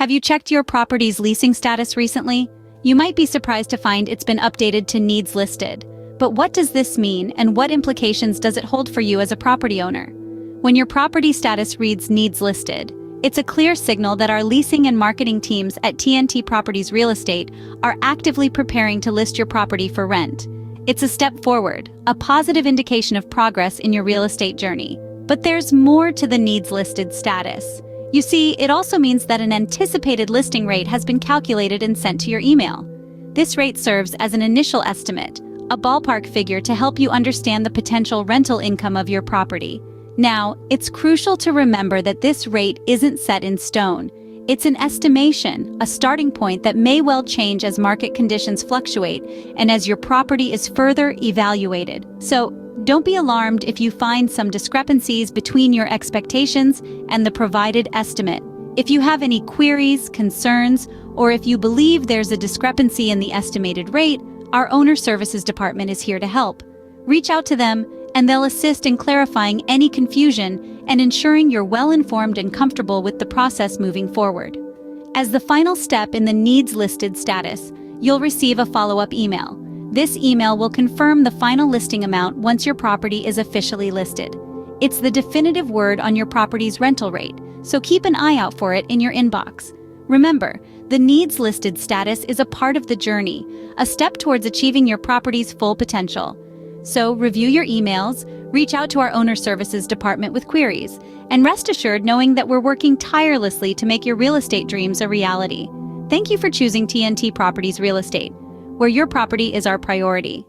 Have you checked your property's leasing status recently? You might be surprised to find it's been updated to needs listed. But what does this mean, and what implications does it hold for you as a property owner? When your property status reads needs listed, it's a clear signal that our leasing and marketing teams at TNT Properties Real Estate are actively preparing to list your property for rent. It's a step forward, a positive indication of progress in your real estate journey. But there's more to the needs listed status. You see, it also means that an anticipated listing rate has been calculated and sent to your email. This rate serves as an initial estimate, a ballpark figure to help you understand the potential rental income of your property. Now, it's crucial to remember that this rate isn't set in stone. It's an estimation, a starting point that may well change as market conditions fluctuate and as your property is further evaluated. So, don't be alarmed if you find some discrepancies between your expectations and the provided estimate. If you have any queries, concerns, or if you believe there's a discrepancy in the estimated rate, our Owner Services Department is here to help. Reach out to them, and they'll assist in clarifying any confusion and ensuring you're well-informed and comfortable with the process moving forward. As the final step in the needs listed status, you'll receive a follow-up email. This email will confirm the final listing amount once your property is officially listed. It's the definitive word on your property's rental rate, so keep an eye out for it in your inbox. Remember, the needs listed status is a part of the journey, a step towards achieving your property's full potential. So review your emails, reach out to our Owner Services Department with queries, and rest assured knowing that we're working tirelessly to make your real estate dreams a reality. Thank you for choosing TNT Properties Real Estate, where your property is our priority.